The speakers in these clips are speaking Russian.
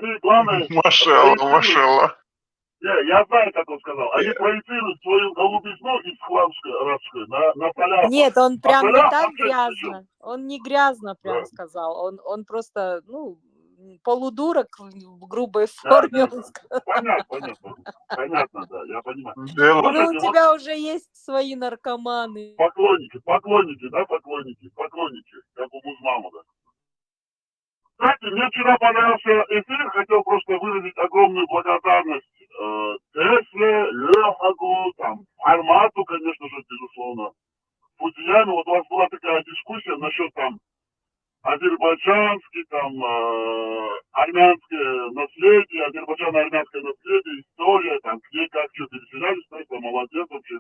Они, главное, Машалла, проецируют. машалла. Я знаю, как он сказал. Они проецируют свою голубизну исламскую на поля. Нет, он А прям не поля так вообще грязно. Он не грязно прям Да. сказал. Он просто, ну, полудурок в грубой Да, форме. да, Он да. сказал. Понятно, да, я понимаю. Дело. Ну, у Слушайте, вот тебя уже есть свои наркоманы. поклонники, как у Музмамуда. Знаете, мне вчера понравился эфир, хотел просто выразить огромную благодарность Тесле, Лехагу, там, Армату, конечно же, безусловно, Фудияну. Вот у вас была такая дискуссия насчет там азербайджанский, там, армянское наследие, азербайджано-армянское наследие, история, там, где, как, что переселялись, это молодец вообще,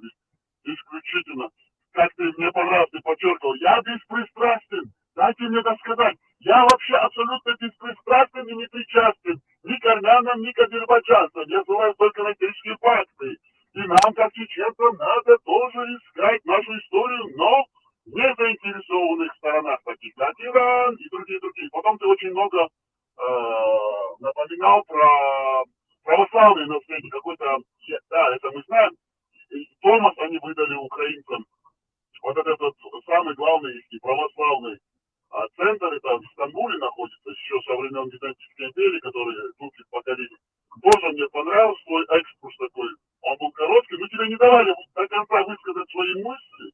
исключительно. Как ты, мне понравилось, ты подчеркивал, я беспристрастен, дайте мне так сказать, я вообще абсолютно беспристрастен и не причастен ни к армянам, ни к азербайджанцам, я ссылаюсь только на исторические факты. И нам, как чеченцам, надо тоже искать нашу историю, но в незаинтересованных сторонах, таких как Иран и другие. Потом ты очень много напоминал про православные наследие, какой-то, да, это мы знаем, Томас они выдали украинцам. Вот этот вот самый главный их православный центр, это в Стамбуле находится, еще со времен Византийской империи, которые тут их покорили. Тоже мне понравился твой экскурс такой. Он был короткий, но тебе не давали до конца высказать свою мысль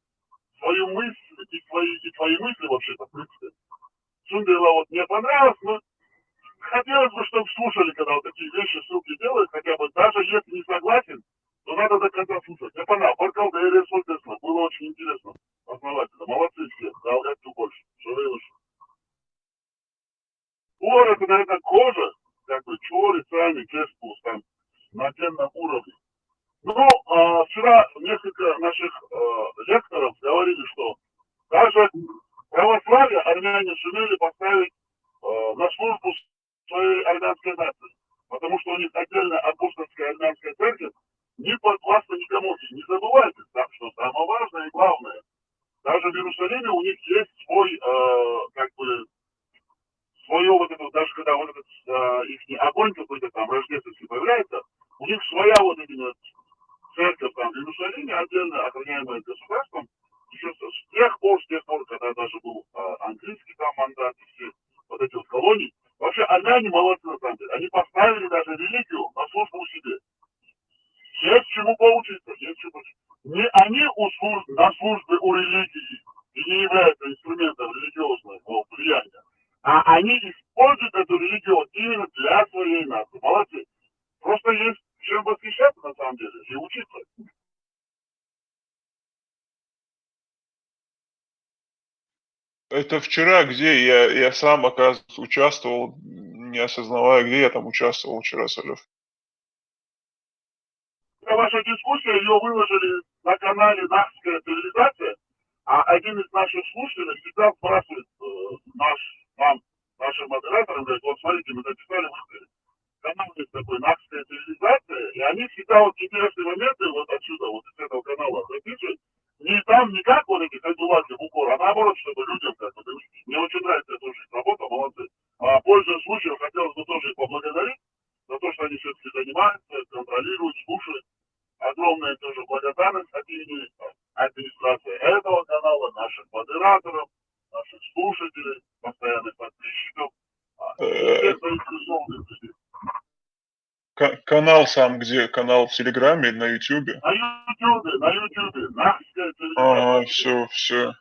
и твои мысли вообще-то, в принципе. Сундела вот мне понравилось, но хотелось бы, чтобы слушали, когда вот такие вещи ссылки делают, хотя бы, даже если не согласен, то надо до конца слушать. Мне понравилось. Баркал да Эресоль Тесла. Было очень интересно. Основательно. Молодцы все. Дал эту больше. Шевелыш. Ор, это, наверное, кожа, как бы, чори, сами, кеспус, там, на отдельном уровне. Ну, вчера несколько наших лекторов говорили, что даже православие армяне сумели поставить на службу своей армянской нации. Потому что у них отдельная апостольская армянская церковь не подвластна никому. И не забывайте, так что самое важное и главное, даже в Иерусалиме у них есть свой, как бы, свое вот это, даже когда вот этот их огонь какой-то там рождественский появляется, у них своя вот эта церковь там в Иерусалиме, отдельно охраняемая государством, еще с тех пор, когда даже был английский там мандат, и все вот эти вот колонии. Вообще армяне молодцы на самом деле. Они поставили даже религию на службу у себе. Есть чему поучиться, есть чему поучиться. Не они на службе у религии и не являются инструментом религиозного влияния, а они используют эту религию вот именно для своей нации. Молодцы. Просто есть чем восхищаться на самом деле и учиться. Это вчера, где я сам, оказывается, участвовал, не осознавая, где я там участвовал вчера, Салев. Ваша дискуссия, ее выложили на канале «Нахская цивилизация», а один из наших слушателей всегда спрашивает нашим модераторам, говорит, вот смотрите, мы записали в канал есть такой «Нахская цивилизация», и они всегда вот интересные моменты вот отсюда, вот из этого канала записывают. Не там никак вот эти хайдулаки в упор, а наоборот, чтобы людям как-то донести. Мне очень нравится тоже их работа, молодцы. Пользуясь случаем, хотелось бы тоже их поблагодарить за то, что они все-таки занимаются, контролируют, слушают. Огромная тоже благодарность от имени администрации этого канала, наших модераторов, наших слушателей, постоянных подписчиков, всех заинтересованных людей. Канал сам где? Канал в Телеграме или на Ютубе? На Ютубе. Нахская Ага, цивилизация. все.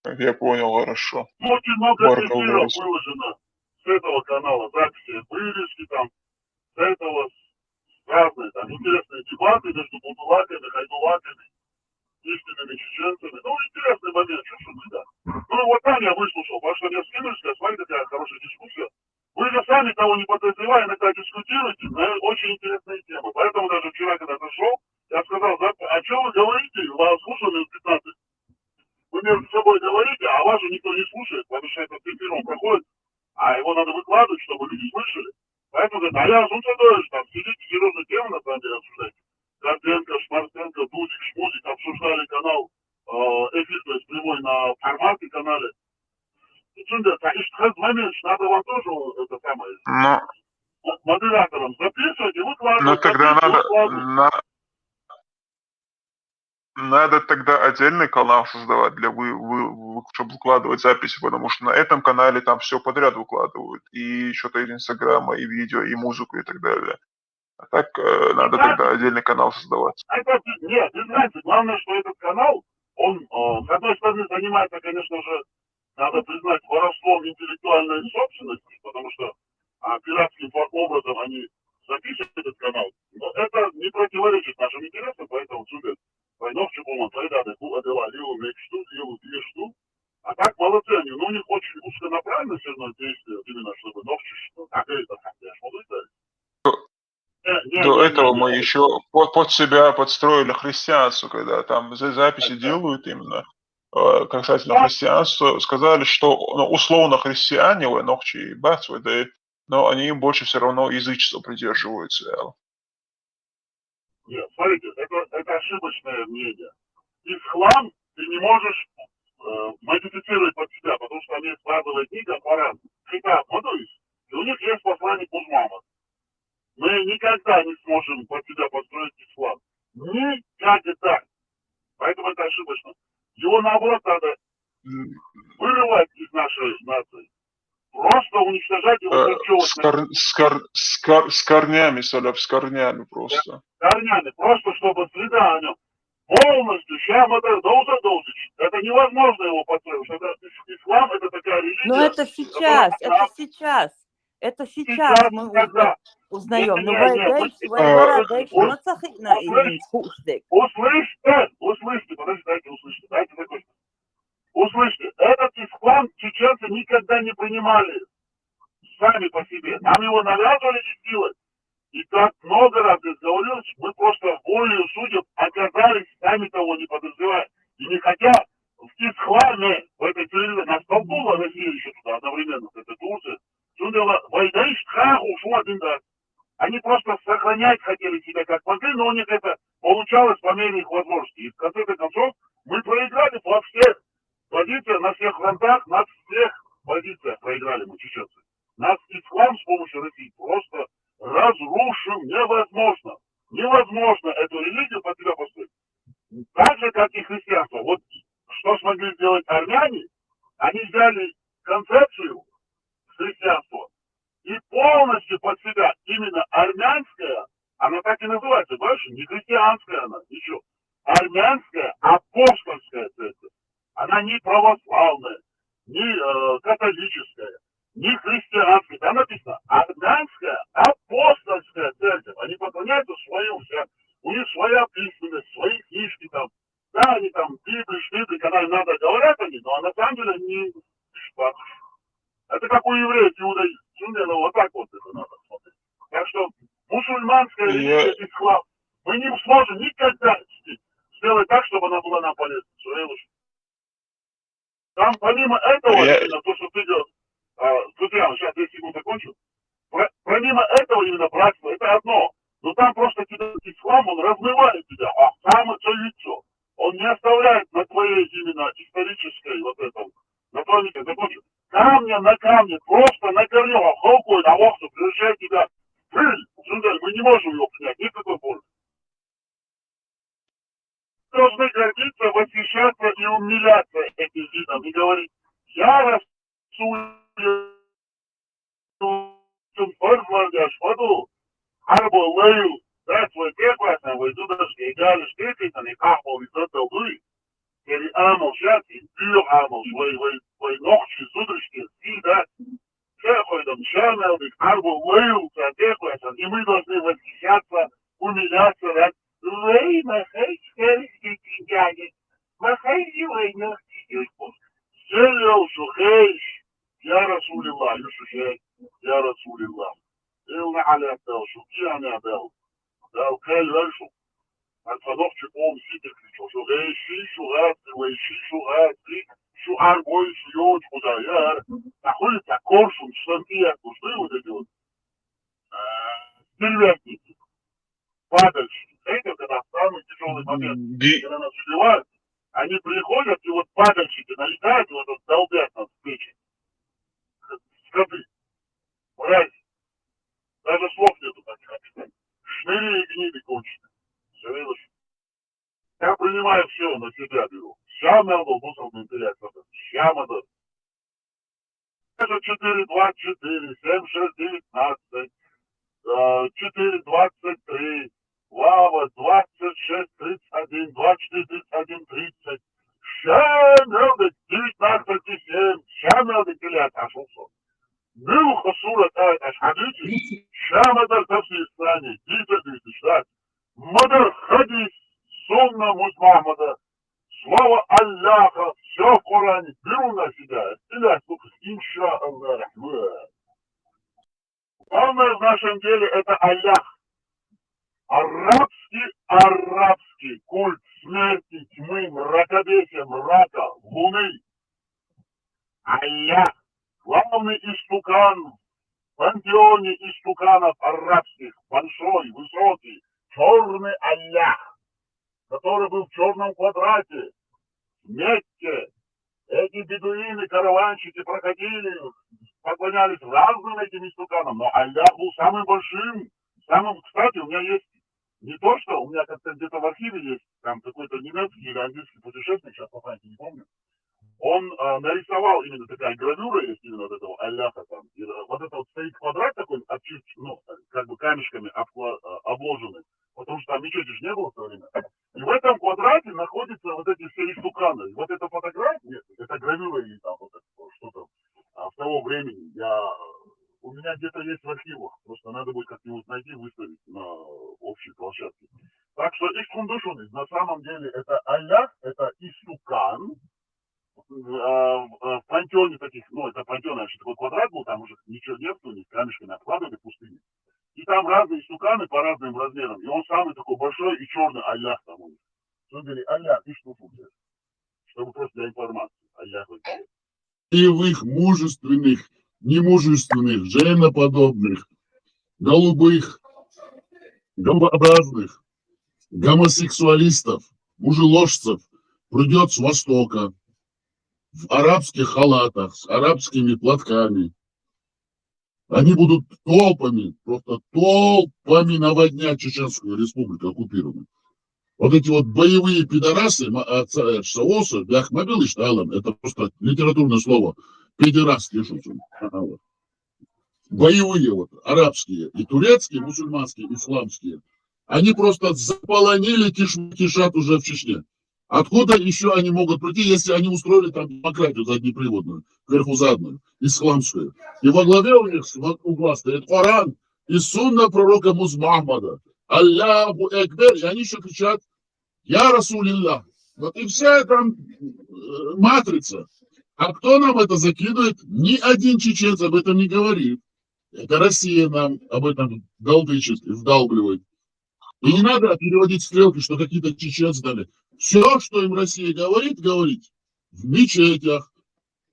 Я понял, хорошо. Очень много Баркал эфиров Эресоль. выложено с этого канала, записи, вырезки там, с этого, разные там интересные дебаты между бутулаками, хайдулаками, истинными чеченцами. Ну, интересный момент, что всегда. Ну, вот там я выслушал, потому что мне скинули, сказали, смотри, какая хорошая дискуссия. Вы же сами того не подозревая, иногда дискутируете на очень интересные темы. Поэтому даже вчера, когда зашел, я сказал, о чем вы говорите, вас слушали 15. Вы между собой говорите, а вас же никто не слушает, потому что этот эфир он проходит, а его надо выкладывать, чтобы люди слышали. Поэтому говорят, а я Сунцедович, там сидите, серьезную тему на самом деле обсуждаете. Горденко, Шмарценко, Дудик, Шмузик обсуждали канал, эфир, то есть прямой на формате канале. Çünkü işte момент, надо вам тоже это самое. Ну, модератором записывать и Ну выкладывать. тогда записывать, надо, выкладывать. надо тогда отдельный канал создавать для чтобы выкладывать записи, потому что на этом канале там все подряд выкладывают. И что-то из Инстаграма, и видео, и музыку, и так далее. А так надо тогда отдельный канал создавать. Это, нет, без разницы. Главное, что этот канал, он, с одной стороны, занимается, конечно же, надо признать, воровством интеллектуальной собственности, потому что пиратским образом они записывают этот канал. Но это не противоречит нашим интересам, поэтому сюда войновчик он сайдады, куладела, лилу, мечту, лилу, движту. А так молодцы они, но у них очень узконаправленное все равно действие, именно чтобы новчиш, как это, как я ж До этого не. мы еще под себя подстроили христианство, когда там записи делают именно касательно христианства, сказали, что ну, условно христиане, ногчи и бацвы, да, но они больше все равно язычества придерживаются. Нет, смотрите, это ошибочное мнение. Ислам ты не можешь модифицировать под себя, потому что они складывают книга Коран, Китаб, Мадуис, и у них есть посланник Мухаммад. Мы никогда не сможем под себя построить ислам. Никогда. Поэтому это ошибочно. Его, наоборот, надо вырывать из нашей нации. Просто уничтожать его, с корнями, Саляб, с корнями просто. корнями, просто чтобы следа о нем полностью, это невозможно его построить, что это, ислам это такая религия. Но это сейчас мы когда узнаем. Нет, Ну, услышьте, подождите, дайте закончить. Услышьте, этот ислам чеченцы никогда не принимали сами по себе. Нам его навязывали и силой. И как много раз здесь говорилось, мы просто волею судеб оказались, сами того не подозревая. И не хотя в исламе, в этой цивилизации, нас толкнула Россия еще туда одновременно, с этой Турцией, сумела войдать хаху, ушел один раз. Они просто сохранять хотели себя как могли, но у них это получалось по мере их возможностей. И в конце концов мы проиграли во всех позициях, на всех фронтах, на всех позициях проиграли мы, чеченцы. Нас ислам с помощью России просто разрушил. Невозможно. Невозможно эту религию под себя построить. Так же, как и христианство. Вот что смогли сделать армяне, они взяли концепцию христианства и полностью под себя именно армянская, она так и называется, больше не христианская она, ничего. Армянская апостольская церковь. Она не православная, не католическая, не христианская. Там написано армянская апостольская церковь. Они поклоняются своим, у них своя письменность, свои книжки там. Да, они там Библии, когда им надо, говорят они, но на самом деле не... Это как у евреев иудаизм. Сумменно вот так вот это надо смотреть. Так что мусульманская религия ислам. Мы не сможем никогда сделать так, чтобы она была нам полезна. Там помимо этого, именно то, что ты делаешь, друзья, сейчас 10 секунд закончу. Помимо этого именно братство, это одно. Но там просто ислам, он размывает тебя, а самое лицо. Он не оставляет на твоей именно исторической вот этом, на твоей, закончу, камня на камне, просто на корню, холкой, на лохту, превращает тебя в пыль. Мы не можем его принять, никакой формы. Должны гордиться, восхищаться и умиляться этим видом и говорить, я Расул Harbo Leil, that's what they're questioning. We do this, they got us tickets, and they caught what we thought they'll do. Die allemaal zegt, die duur allemaal, wij nog eens zoederstjes, zie dat. Zeg, wij dan channel, die Harbo Leil, dat they're questioning. И мы должны восхищаться, умиляться, that. Лей, махай, скорости, дядя. Махай, его, не Селил, шухейш, я Расулилlah, Юшухей, я Расулилlah. إلنا على أبدال شو يعني أبدال أبدال كل رجل الفضاء تقوم سيدك شو غيشي شو غاتي ويشي شو غاتي شو عربوي شو يوج خدايار تقول تكور شو مشتنكية كوشتي ودجون دلوقتي падальщики. Это когда в самый тяжелый момент, когда нас убивают, они приходят и вот падальщики налетают и вот долбят нас в плечи. Скоты. Мрази. Да, даже слов нету таких описаний. Шныри и гниды кончены. Все видишь? Я принимаю все на себя беру. Ща был мусор интерес. Ща надо. 4, 2, 4, 7, 6, 19, 4, 23, Лава, 26, 31, 24, 31, 30. Ща надо 19 и 7. Ща надо телят ашулсон. Был хасура тает ашхадити. Ща надо тafsirstani. Дита дишдат. Мадар хадис сунна музмахмада. Слава Аллаха, все в Коране беру на себя. Иля, инша Аллах рахман. Главное в нашем деле это Аллах. Арабский культ смерти, тьмы, мракобесия, мрака, луны. Аллах. Главный истукан в пантеоне истуканов арабских. Большой, высокий, черный Аллах, который был в черном квадрате, в Мекке. Эти бедуины, караванщики проходили, поклонялись разным этим истуканам, но Аллах был самым большим, самым, кстати, у меня есть не то, что у меня как-то где-то в архиве есть, там какой-то немецкий или английский путешественник, сейчас по памяти не помню, он нарисовал именно такая гравюра, есть именно вот этого Аллаха там, и вот это вот стоит квадрат такой, ну, как бы камешками обложенный, потому что там мечети же не было в то время. И в этом квадрате находятся вот эти все истуканы. И вот эта фотография, это гравюра или там вот что-то в того времени, у меня где-то есть в архивах, просто надо будет как-нибудь найти, выставить на общей площадке. Так что Ишкундушуны, на самом деле, это Аллах, это истукан, в пантеоне таких, ну, это пантеон, значит, такой квадрат был, там уже ничего нет, у них камешками обкладывали в пустыне. И там разные истуканы по разным размерам. И он самый такой большой и черный Аллах там у них. Создали Аллах, и что функция. Чтобы просто для информации. Аллах. Боевых, мужественных, немужественных, женоподобных, голубых, голубообразных, гомосексуалистов, мужеложцев придет с востока в арабских халатах, с арабскими платками. Они будут толпами, просто толпами наводнять Чеченскую республику оккупированную. Вот эти вот боевые пидорасы, Саоса, Бяхмабил и Шталан, это просто литературное слово, пидорас пишут. Боевые вот, арабские и турецкие, мусульманские, исламские, они просто заполонили Кишат уже в Чечне. Откуда еще они могут прийти, если они устроили там демократию заднеприводную, верхузадную, исламскую. И во главе у них у глаз стоит Коран и сунна пророка Мухаммада. Аллаху Экбер. И они еще кричат Я Расулилlah. Вот и вся эта матрица. А кто нам это закидывает? Ни один чеченец об этом не говорит. Это Россия нам об этом долбичит и вдалбливает. И не надо переводить стрелки, что какие-то чеченцы дали. Все, что им Россия говорит в мечетях,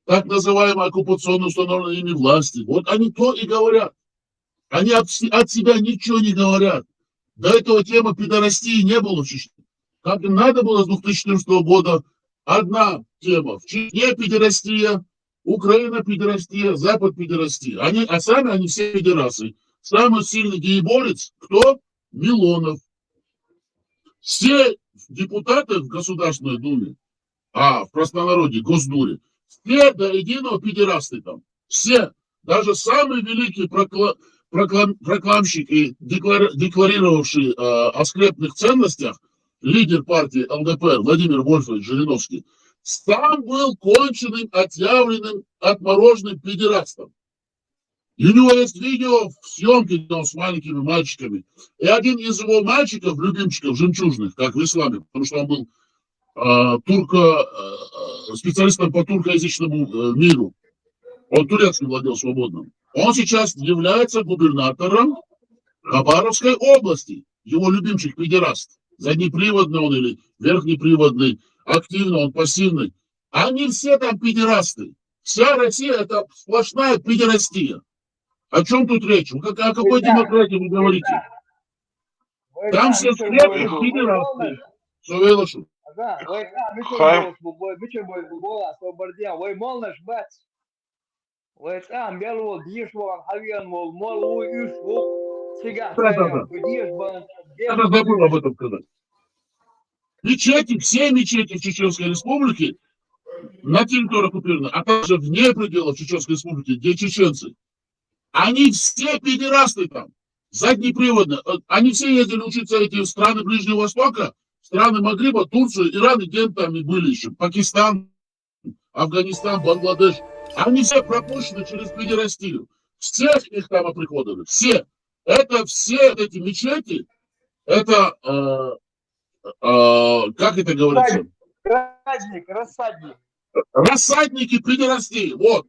так называемые оккупационно установленные ими власти. Вот они то и говорят. Они от себя ничего не говорят. До этого тема пидорастии не было в Чечне. Как им надо было с 2014 года одна тема. В Чечне пидорастия, Украина пидорастия, Запад пидорастия. А сами они все пидорасы. Самый сильный гееборец кто? Милонов. Все депутаты в Государственной Думе, в простонародье, Госдуре, все до единого пидорасты там. Все. Даже самый великий прокламщик и декларировавший о скрепных ценностях лидер партии ЛДПР Владимир Вольфович Жириновский сам был конченным, отъявленным, отмороженным педерастом. И у него есть видео в съемке, где он с маленькими мальчиками. И один из его мальчиков, любимчиков, жемчужных, как в исламе, потому что он был специалистом по туркоязычному миру. Он турецким владел свободным. Он сейчас является губернатором Хабаровской области. Его любимчик педераст. Заднеприводный он или верхнеприводный, активный он, пассивный. Они все там педерасты. Вся Россия это сплошная педерастия. О чем тут речь? О какой демократии вы говорите? Там все скрепки педерасты. Совелошу. Хайм. Да. Я же забыл об этом сказать. Мечети, все мечети в Чеченской Республике на территории оккупированной, а также вне пределов Чеченской Республики, где чеченцы, они все педерасты там, заднеприводные. Они все ездили учиться эти страны Ближнего Востока, страны Магриба, Турцию, Иран, и где там и были еще. Пакистан, Афганистан, Бангладеш. Они все пропущены через педерастию. Всех их там оприходовали. Все. Это все эти мечети, это, как это говорится? Рассадник. Рассадники педерастии. Вот.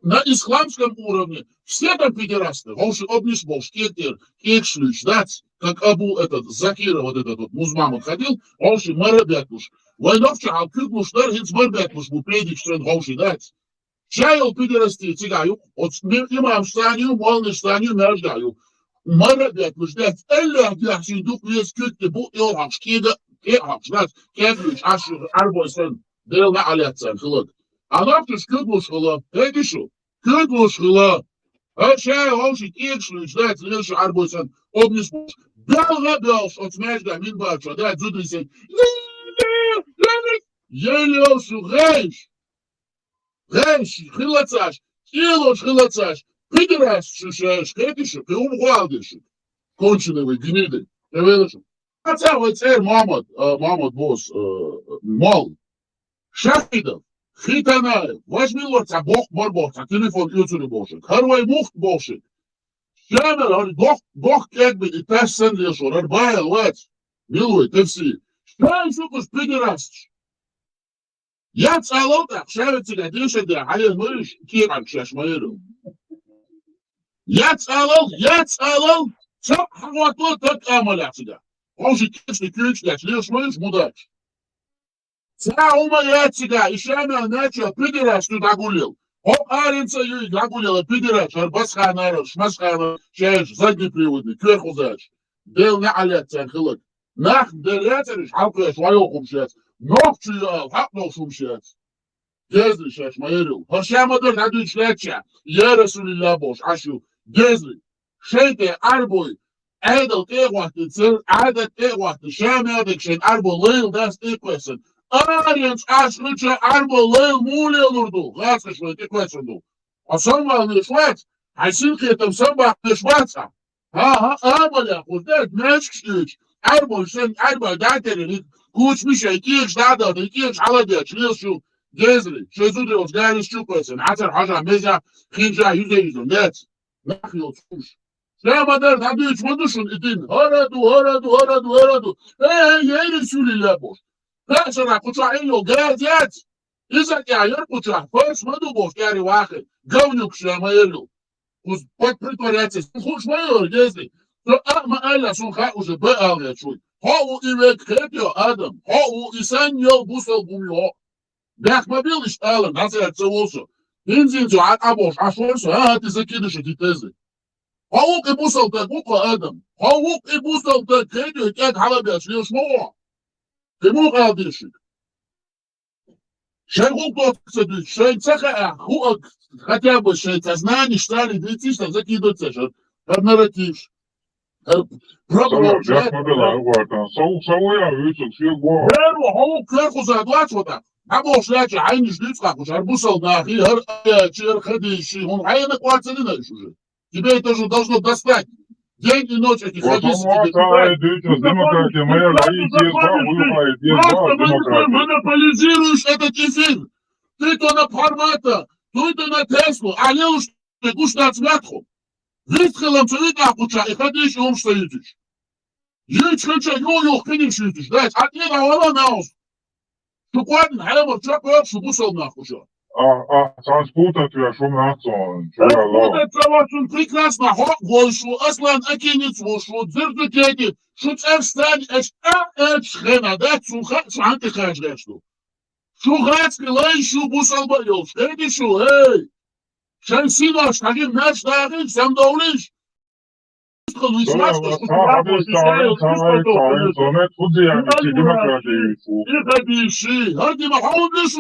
На исламском уровне все там педерасты. Волши обнишболш, кетер, кекшлюч, дать. Как Абу этот, Закира, вот этот вот, Музмаму ходил, волши марабятмуш. Войновча, а кюкмуштар, хинц марабятмуш, предик, что он волши дать. Чаял педерастии, тягаю, от имам станию, молный станию, мерждаю. Марабятмуш, дать. Элля, дяхши, дух, вес, кюкте, бу, илхаш, кега, кехаш, дать. Кеглюч, ашир, арбойсен, дырылна аляцан, хылык. Анапчуш кюклуш хыла, эдишу, кюклуш хыла. Чай, волши, кекшлюч, дать, леши, арбойсен, обнишболш. Белга белш, от смежда, минбача, дать, зудрисен. Елеошу, гейш. Гейш, хилацаш, килош, хилацаш. Пидерас, шушаш, хетишу, ты умгвалдишу. Конченые вы, гниды. Ты видишь? Хотя вы царь Мамад босс, мол. Шахидов, Хитанаев, возьми лорца, бог борборца, телефон ютюры бошек. Харвай мухт бошек. Шамер, бог кегби, и тассан лешу, рарбая, лать. Милуй, ты все. Шай, шукуш, пидерас. Я цалота, шавицега, дешега, ален мышь, киран, шашмаиру. Я цалал, чап хватло, так амаляцега. Он же кешный ключ, леш мышь, мудач. Ца умаяцега, и шамер начал, пидерас, ты догулил. Оп, аренца, юй, догулила, пидерас, арбасханара, шмасхана, шаш, заднеприводный, кверху зач. Дел на аляцега, хылык. Нах, деляцериш, алкаш, вайохум шац. Ногчуял, хапношум шац. Gezli şaş mayırıl. Hoşamadır adı üçletçe. Ya Resulillah boş aşu. Gezli. Şeyde arboy. Edel teğvahtı tsır. Adet teğvahtı. Şamedik şeyin arbo lıyıl das tekvesin. Aryanç aşkıça arbo lıyıl muli olurdu. Gazlı şöyle tekvesindu. O son valını şvet. Haysin kıyıtım son baktı şvetsa. Ha amalya kuzdet meşkşlüç. Arbo sen arbo daterin. Kuçmuş şey kiyiş dadadı. Kiyiş aladı. Çılıl şu. Gezli, şezudros, gayriş çukursun, atar haca, meza, hinca, %100, net. Nakil tutmuş. Şamadar, tadı uçmadışın idin. Haradu. Ey Resulillah boş. Kaçana kuçağın yol, gayet. İzak yayır kuçağ, koşmadı boş, gari vakit. Gavnuk şamayırlı. Kuz pat pritoryatsis, kuşmayır, gezli. So ama ayla sun hakucu be ağlaya çuy. Ha u ivek ketiyor adam. Ha u isen yol busal bumuyor. Бяхмобил и штала, назад целосу. Бензинцу, абош, ашорсу, ты закидыш эти тезы. Хаук и бусал так, бука Адам. Хаук и бусал так, кедю, как халабяч, лишь мо. Ты мог алдышик. Шайгук тот, кстати, шайцаха, хотя бы шайцазнание, штали, детишь, закидываться, нарратив. Хаук кверху заглачивать. Абош ляча, айни ждыцка, уж арбусал нахи, чер ходишь, он айна квартирина уже. Тебе это же должно достать. День и ночь этих хадисов. Монополизируешь этот эфир. Ты то на формата, то на Теслу, а не уж ты куш на цвятку. Витхелом цвета куча, и ходишь, и он стоитишь. Жить хочу, йо-йо, кынешь ютишь, дать, от не давала на ус. Tukładnie, ale bo trzeba pierwszy busał na chuja. Transportat ja schon nachzahlen. Это очень прекрасно. Гольшу, Аслан Акинец, вошу, дзырдукети, шуцерстань, эчхена, да, шанты хажгешту. Шугацкий лайшу бусал боёл, шкедишу, эй. Шансино, штагин наш дагин, сам доулиш.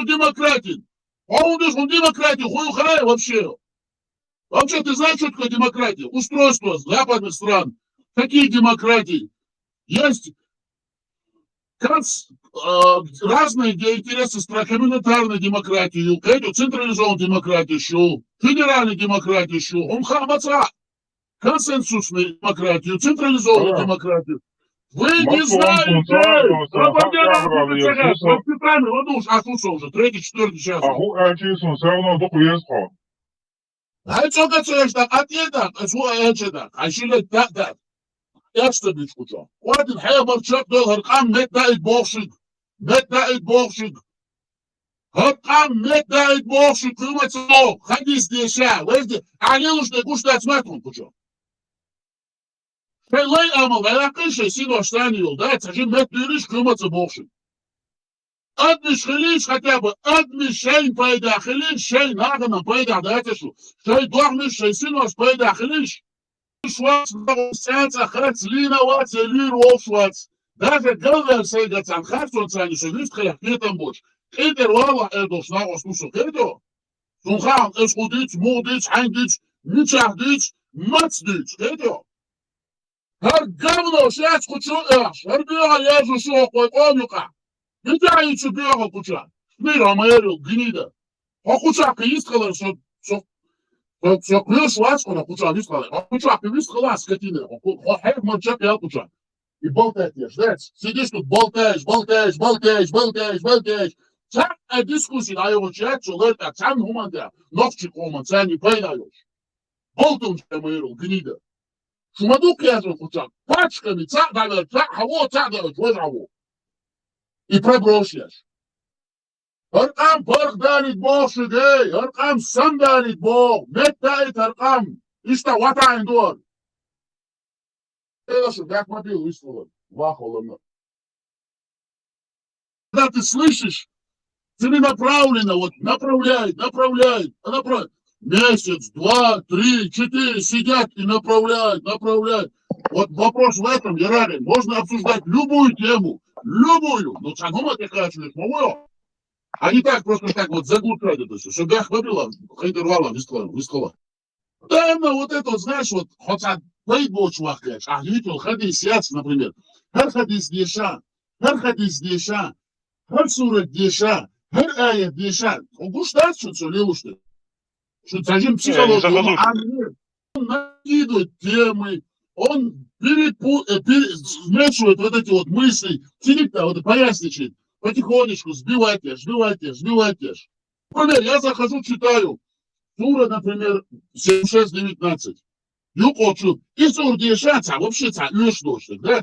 Демократии. Он демократию, хуй храй вообще. Вообще, ты знаешь, что такое демократия? Устройство западных стран. Какие демократии? Есть разные, где интересы страх, коммунитарной демократии, централизованной демократии, федеральной демократии, умхамаца, консенсусной демократии, централизованной демократии. Вы не знаете! Воспитание, уже, третий, четвертый час. А что кацаешься? Отъеда, а еще так. Ястабич куча. Один хайбар чак дол харкам метаид бокшик. Харкам метаид бокшик. Кумацо. Ходи здесь, везде. Они нужны куштать матун куча. Шейлай амал, вайракыша, сино штанил, да, цажин мет дыриш, кумацо бокшик. Адмиш хилиш хотя бы, адмиш шейн пайда хилиш, шейн агана пайда датешу. Шей дохмиш, шей синос пайда хилиш. Schwarz, Herz, Lina, Watz, Lüro, Schwarz. Даже Галвер Сейгацан, Харсон Сани, Шевистхая, Кетамбоч. Кетер Вала, Эдос, Нагос, Нусо, Кето. Сунхан, Эскудиц, Мудиц, Хандиц, Ничахдиц, Мацдиц, Кето. Хар говно, шац, кучу, Хар бюра, яжу, шокой, онюка. Витаючи бюра, куча. Мира, Мэрил, Гнида. А куча, Каискалер, Все клюш ласку на куча вискала. А куча, ты вискала, скотина. Хай мочак я куча. И болтаешь, ждать. Сидишь тут, болтаешь. Чак, дискуссии на его чат, что это цан хуманда. Ногчик хуман, цан не пойдаешь. Болтун мэрил, гнида. Шумадук я же куча. Пачками, цак, давай, цак, хаво, цак, давай, твой. И пробросишь. Аркам парданит бошигей, аркам санданит бо, метает аркам, ишта ватайн дор. Это что, как мобил выслал, вахолом. Когда ты слышишь, целенаправленно, вот, направляет. Месяц, 2, 3, 4 сидят и направляют. Вот вопрос в этом, Ярарин, можно обсуждать любую тему, но цангума ты кажешь, мовую. А не так, просто так вот загутать это все. Чтобы я хватило, хайдервала, вискала. Да, ну вот это вот, знаешь, вот, хотя пейдбол чувак, а видел, ходи сядь, например. Хар хадис деша, хар сурат деша, хар аят деша. Он гуштать, что все, левушты. Что сажим психологию. Он накидывает темы, он смешивает вот эти вот мысли, сидит-то, вот поясничает. Потихонечку сбивайтесь. Например, я захожу, читаю. Сура, например, 76-19. Юкочу. И сур дешаться, вообще цаёшношек, да?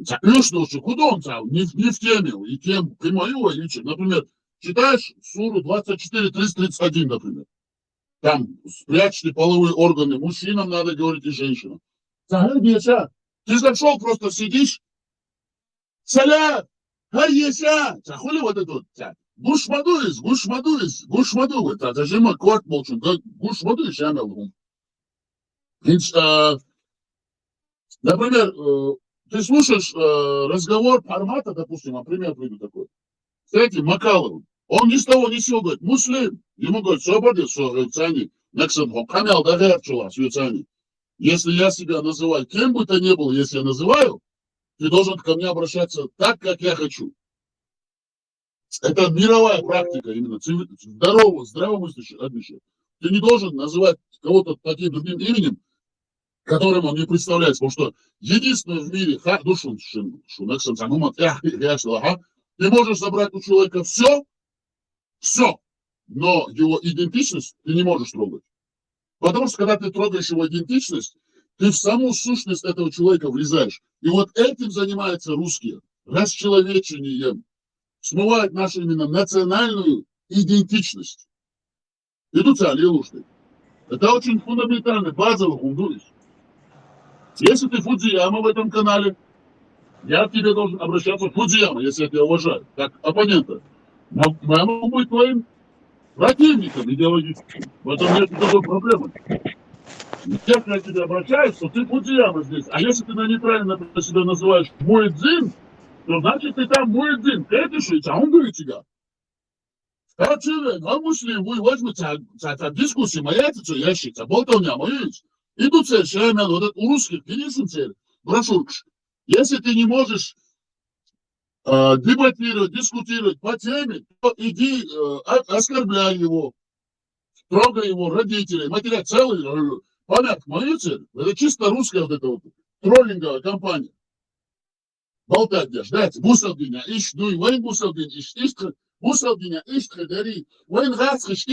Цаёшношек, куда он цал? Не в теме, и тем, прямую, например, читаешь суру 24-31, например. Там спрячьте половые органы. Мужчинам надо говорить и женщинам. Ты зашел, просто сидишь. Салят! Хайеша! Хули вот это вот. Гушмадуис. Это зажима кварт молчун. Гушмадуис, я имел. Например, ты слушаешь разговор формата, допустим, например, приду такой. Кстати, Макаловым. Он ни с того ни с сего говорит, муслим. Ему говорит, свободе, что цани. Наксам, камял дагерчула, цани. Если я себя называю, кем бы то ни был, если я называю, ты должен ко мне обращаться так, как я хочу. Это мировая практика, именно здравомыслящих. Ты не должен называть кого-то таким другим именем, которым он не представляется. Потому что единственное в мире, ты можешь забрать у человека все, но его идентичность ты не можешь трогать. Потому что когда ты трогаешь его идентичность, ты в саму сущность этого человека влезаешь. И вот этим занимаются русские. Расчеловечением. Смывают нашу именно национальную идентичность. Идут аллилушты. Это очень фундаментально, базовый хундурис. Если ты Фудзияма в этом канале, я к тебе должен обращаться в Фудзияма, если я тебя уважаю, как оппонента. Но я могу быть твоим противником идеологическим. В этом нет никакой проблемы. Если я к тебе обращаюсь, то ты Фудзияма здесь. А если ты неправильно себя называешь Муэдзин, то значит ты там Муэдзин. Кэтишить, а он говорит тебя. Очевидно, а муслим, вы возьмете дискуссии, моя ящик, а болтовня, моюсь. Идут цель, шаймел, вот это у русских, конечно, цель, брошюрка. Если ты не можешь дебатировать, дискутировать по теме, то иди оскорбляй его, трогай его родителей, матеря, целый понятно, мою цель. Это чисто русская вот эта вот троллинговая компания. Болтать дашь, дайте, бусалдиня, дуй, вайн бусалдин, бусалдиня, хадари, вайн гацхаш,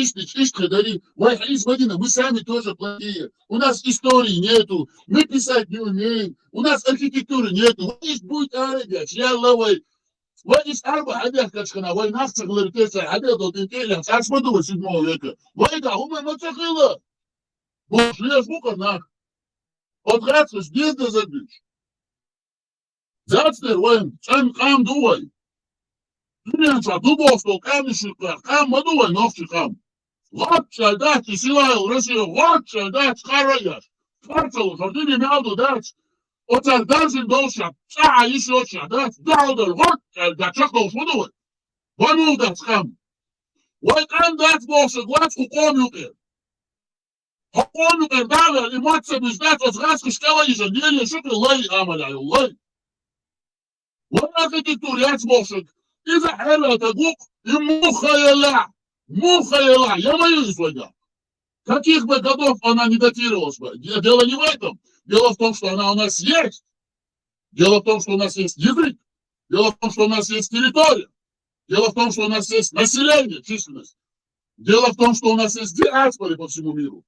хадари, вайн хаис вадина, мы сами тоже плохие, у нас истории нету, мы писать не умеем, у нас архитектуры нету, вайн будет арабия, чляллавай, вайн арба хадях качкана, вайн нахцах ларитеса, хадях долтинтеля, сашмаду 7 века, вайн да, умай мацахила, бог, шлеш букарнах, от гацхаш, дезда забиш. Зацтер, вайн, чан кам дуай. Дунянча, дубовстол, камешика, кам мадуай, новчи кам. Лапча, дать, и силайл, Россия, лапча, дать, хараяш. Фарцалу, жардини мяуду, дать. Оцар дальше долша, ца, еще ча, дать, даудер, лапча, дать, чакол, шмадуай. Вану, дать, кам. Вай, кам, дать, болша, глаз, хукомюке. Хукомюке, дава, эмоция, бездать, от газка, шкала, ежедневно, шукли, лай, амаляю, лай. Вай, архитектуре, ацболшик. إذا حلا تقوق мухаяла, я боюсь война. Каких бы годов она не датировалась бы. Дело не в этом. Дело в том, что она у нас есть. Дело в том, что у нас есть язык. Дело в том, что у нас есть территория. Дело в том, что у нас есть население, численность. Дело в том, что у нас есть диаспоры по всему миру.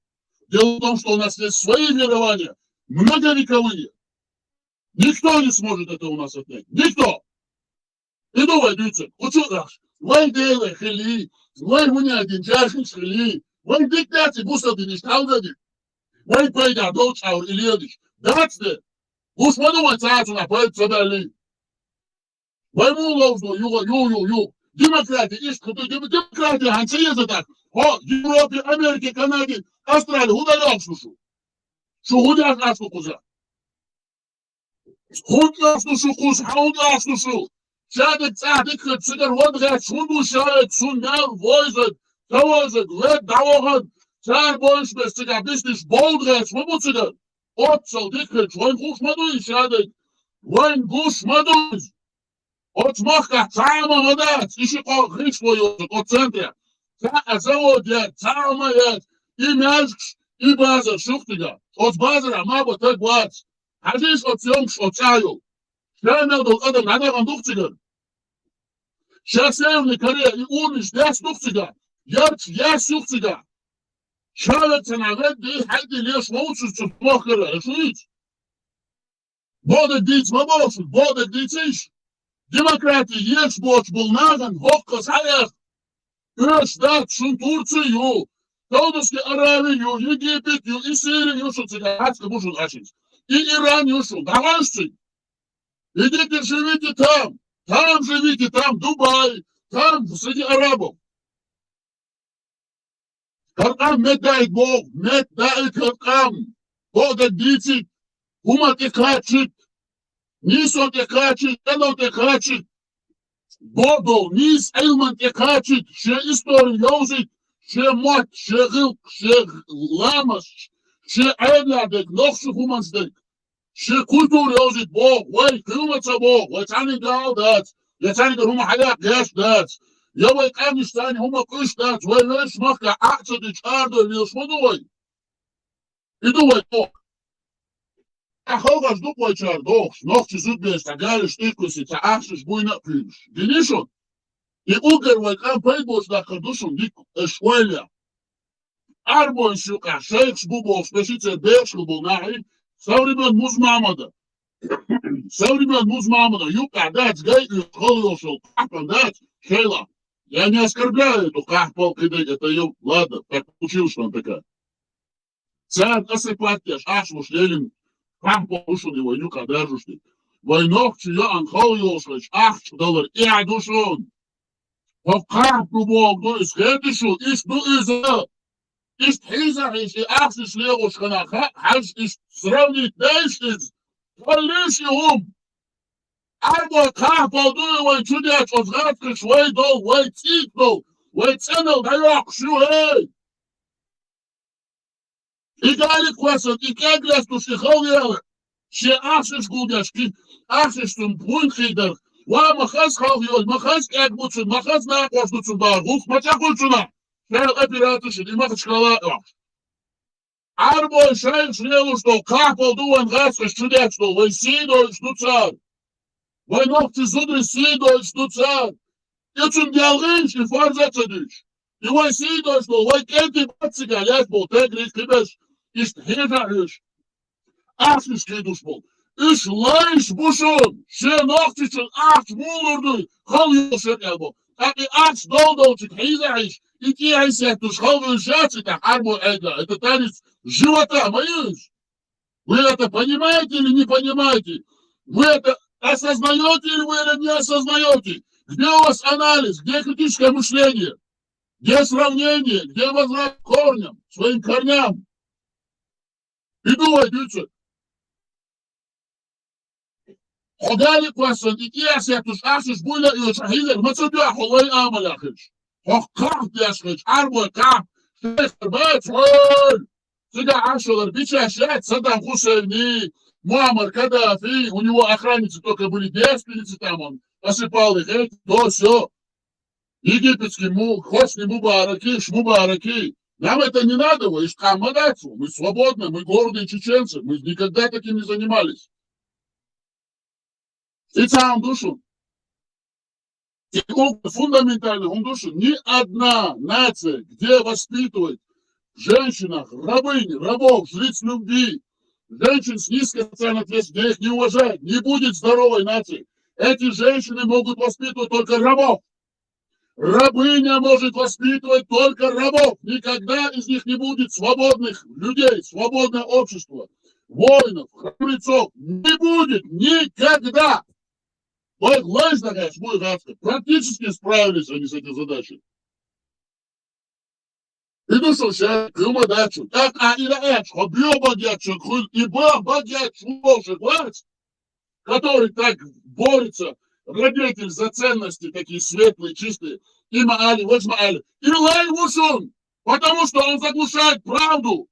Дело в том, что у нас есть свои верования, многовековые. Никто не сможет это у нас отнять. Никто. И думай, дивіться, учудаш, вай делай хили, вай меня деньжашник хили, вай диктати бусалди не шталдади, вай пайда долчаур или едиш, дацде, уж подумай цацуна, поэт цадали. Вай муловзду, ю, демократия, демократия, ханцы еза так, о, Европе, Америке, Канаде, Австралии, удалял слушу, шухудяш нашу куза. Худяш слушу куз, хаудяш слушу. Шадик цадик хыцыгар водга шунду шарик шуннар войзет тавозет лед давоган чар бойш бестига бисниш болдга шмабуцыгар отцал дикхыч вайн хушмадуй шадик вайн гушмадуй отмахка цама мадат иши ко хыч войозет от центре ца заводя цама ят и мяшкш и база шухтига от базара маба так вац хажиш от съемкш от чаю шамел дол адам надаган духцыгар Сейчас Северная Корея и умнишь, я стухцига, я стухцига. Шалится на век, да хайди лишь волчицу плохо решить. Бода дить мабошит, бода дитиш. Демократия ешь боч был наган, хокка саях. Ешь дать шун Турцию, Саудовскую Аравию, Египет, и Сирию, шун цигатska бушут ашить. И Иран, юшу, давайте. Идите живите там. Там живите, там Дубай, там среди арабов. Каркам медает Бог, медает каркам. Бога дитит, ума те качит, нисо те качит, эно те качит. Бодо, низ элман те качит, ше историю яузит, ше мат, ше гилк, ше ламас, ше эвладек, нохшу хумансдек. Ше культур яузит Бог, вай кылмаца Бог, вай цани дал дать, я цани гар хума халяк яш дать, я вай камиш цани хума кыш дать, вай леш махка акца ди чардо вил шмудуй. Иду вай ток. А хогаш дук вай чардох, нохчи зудбеш, та гали штикуси, та ахшиш буйна пимш. Гинишон? И угар вай кам пейбош да кардушон дик эшвеля. Арбон шука, шейкш бубов, спешице бешл был нахи, со времен Музмамада. Со времен Музмамада. Юка дать гай и холошел. Капан дать Шейла. Я не оскорбляю эту кахпал кидать. Это ее, ладно, так получилось, что он такая. Царь осыпатяш, ашвуш лелин. Кахпал ушел его, юка держуш ты. Войнок чья анхолошел. Ах, доллар, и адушон. По кахпу бог, ну, из хедишу, из ну, из Ist Hezach, ist die Achsis Leros, ist sravnit neistens, verlies je Arbo Kapal, du, wait, to that was Ratkish, wait, oh, wait, Tito, wait, Senel, Dayok, Shuhei. И Галик Квасан, и Кеглес, то что Халвела, ще Ахшиш Гудяшки, Ахшиштун Пунхейдер, Ва Махас Халвел, Махас Экбуцун, Махас Накошнуцун Баргух, Мачакульчуна, Шел оператуши, и Махачкала. Арбой Шел Шнелу, что Капал Дуан Гаска, Шудек, что Вайсидо, что царь. Войнохти Зудри Сидо, что царь. И Чундялгинч, и Фарзацадыч. И Вайсидо, что Вайкенти Бацига, Ляш был, Тегрис, Кибеш, ist Hedahisch. Achtisch Kedusbol. Ich leisch Bushon. She Nochtischen Acht Mulurdu. Halil Shekelbo. Aki Acht Doldochik Hedahisch. И Киайсек, то шхалвы шатика, арбу эго. Это танец живота, боюсь. Вы это понимаете или не понимаете? Вы это осознаете или вы это не осознаете? Где у вас анализ? Где критическое мышление? Где сравнение? Где возврат к корням? Своим корням? И думайте, Хогали Квасан, и Киайсек, то шашиш буля и шахизер, мацудя, холай амаляхиш. Хохках яшхич, арбу ках, шехер бэчхоль. Сюда Ашалар, Бичашат, Саддам Хусейни, Муаммар Каддафи, у него охранницы только были девственницы, там он осыпал их, это, то, все. Египетский Хосни Мубараки, Шмубараки. Нам это не надо, вы Ишкамадацу, мы свободны, мы гордые чеченцы, мы никогда таким не занимались. И сам душу. И фундаментально, он душу, ни одна нация, где воспитывает в женщинах, рабынь, рабов, жриц любви, женщин с низкой социальной ответственностью, где их не уважают, не будет здоровой нации. Эти женщины могут воспитывать только рабов. Рабыня может воспитывать только рабов. Никогда из них не будет свободных людей, свободное общество, воинов, храбрецов. Не будет никогда. Практически справились они с этой задачей. И душу сейчас кюма дачу. Так, и на это, биобагячу, и багячу, который так борется, родитель за ценности такие светлые, чистые. Има Али, Вачма Али. И Лайвушун, потому что он заглушает правду,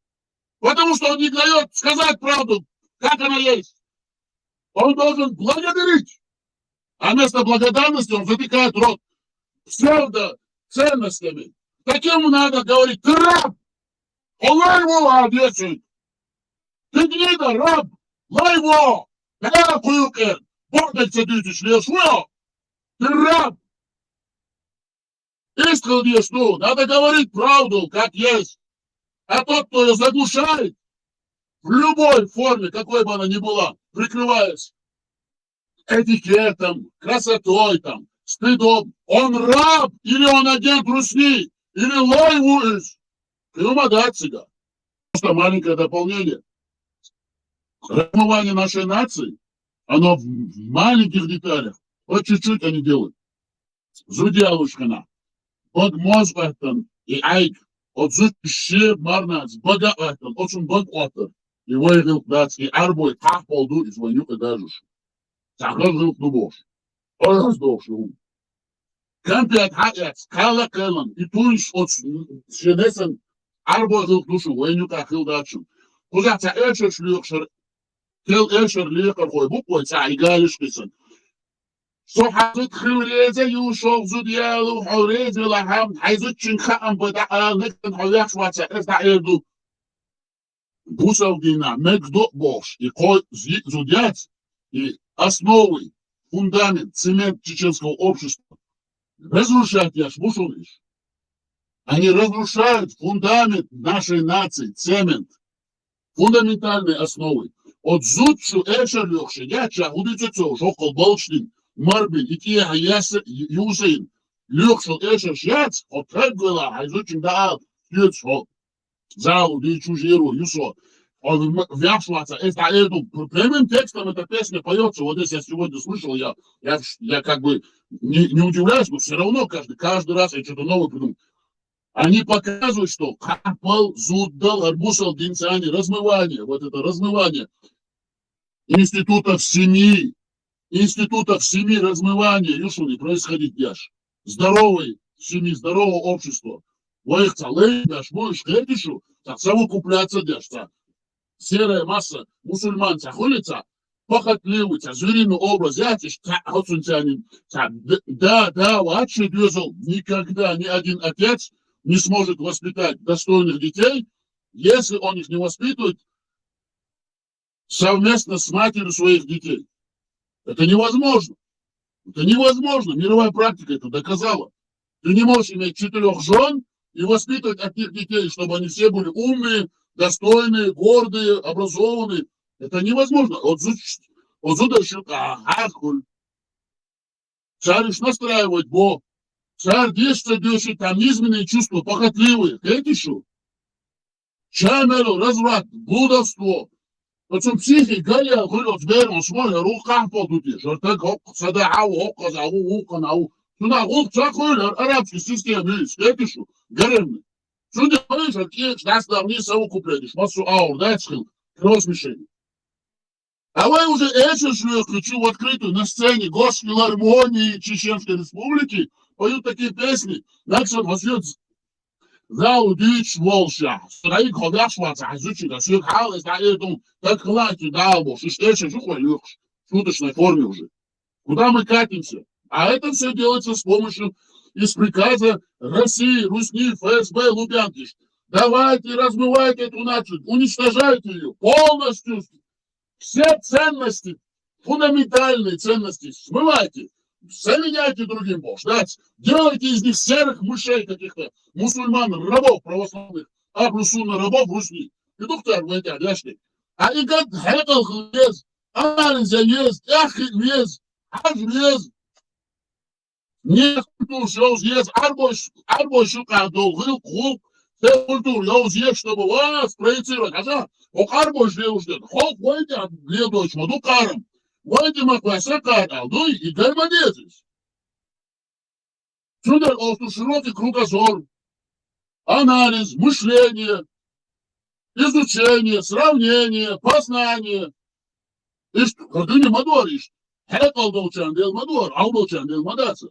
потому что он не дает сказать правду, как она есть. Он должен благодарить. А вместо благодарности он затыкает рот псевдо-ценностями. Таким надо говорить, ты раб! Лайво одесит! Ты гнида, раб! Лайво! Когда куюке? Бордельце дютич лешуо! Ты раб! Искал что? Надо говорить правду, как есть. А тот, кто ее заглушает, в любой форме, какой бы она ни была, прикрываясь этикетом, красотой, там, стыдом, он раб или он агент Русни, или лайву из Крымадацига. Просто маленькое дополнение. Формирование нашей нации, оно в маленьких деталях, вот чуть-чуть они делают. Зудиалушкана, бог мозгатан и айк, от зудище марнац, богатан, очень богатан, и выиграл дац, и арбой, как полду, из войнюка дажуш. Сахаржил клубош. Раздолши ум. Кампиат хаэц, кала кэлан, и туиш от шенесен, арбой жил душу, войнюка хилдачу. Кузаца эшер шлюхшер, кел эшер лехар хой, буквой ца и галишкисан. صحت خوريزة يوشوف زوديالو حوريزة لهم حيزوتشن خام بدأ نكتن حوياخ شواتسا إزدع إردو بوسال دينا مكدو бош и кой зудят и основы, фундамент, цемент чеченского общества разрушать, я шмушулишь. Они разрушают фундамент нашей нации, цемент, фундаментальные основы. От зудшу эшер лёхши, я чахудицецо, шокол болчнин, Марбин, и те Юсейн, Люкшел Эшер Шяц, от Тегвела, Айзучин Даал, Юцхо, Залу, Дичужиру, Юсо, он вяшваться, это эту прямым текстом эта песня поется. Вот здесь я сегодня слышал, я как бы не удивляюсь, но все равно каждый раз я что-то новое придумал. Они показывают, что Капал, Зуддал, Арбусал, Динцани, размывание, вот это размывание институтов семьи размывания, Юшуни, происходит, Яш. Здоровой семьи, здорового общества. Воихца, лейдаш, будешь хетишу, так совокупляться дешца. Серая масса мусульман цахулица, похотливый, звериный образ, ятиш, хацунтянин. Да, вообще двезал, никогда ни один отец не сможет воспитать достойных детей, если он их не воспитывает совместно с матерью своих детей. Это невозможно. Это невозможно. Мировая практика это доказала. Ты не можешь иметь 4 жен и воспитывать от них детей, чтобы они все были умные, достойные, гордые, образованные. Это невозможно. Царь уж настраивает, бо царь действует там низменные чувства, похотливые. Это что? Чамеру, разврат, блудовство. Причем психи, галия, гулят, берем, смотрят, руках подути. Жертвы, садау, казау, канау. Сюда, цахуйлер, арабский системы есть. Это что? Гаремный. Сюда, говоришь, от нас там не совокуплядешь. Массу аур, да, схил. Кровосмешение. А вы уже эти шлю, включу в открытую на сцене Госфилармонии Чеченской Республики, поют такие песни. Наксон возьмет зал дичь волша. Строит ходяш ваца, изучи, да сюда халес, да эту, как хлаки, да, бож, и штече, жухой, в шуточной форме уже. Куда мы катимся? А это все делается с помощью из приказа России, Русни, ФСБ, Лубянки. Давайте, размывайте эту нацию, уничтожайте ее полностью. Все ценности, фундаментальные ценности смывайте, заменяйте другим бог, делайте из них серых мышей каких-то, мусульман, рабов православных, абрусунна рабов Русни. И доктор, вы это дяшли. А и как хекал вез, анализа вез, яхи вез, аж вез. Не культур, что вез, арбой шука долгил, клуб, все культур, я вез, чтобы вас проецировать, а o karboş demişler. Halk vaydı diye doçmadı karım. Vaydı maklasa kadaldı и гармонезис. Сюда очень широкий кругозор, анализ, мышление, изучение, сравнение, познание. И что, когда не мадуаришь, хекал долчан дел мадуар, ал долчан дел мадаса.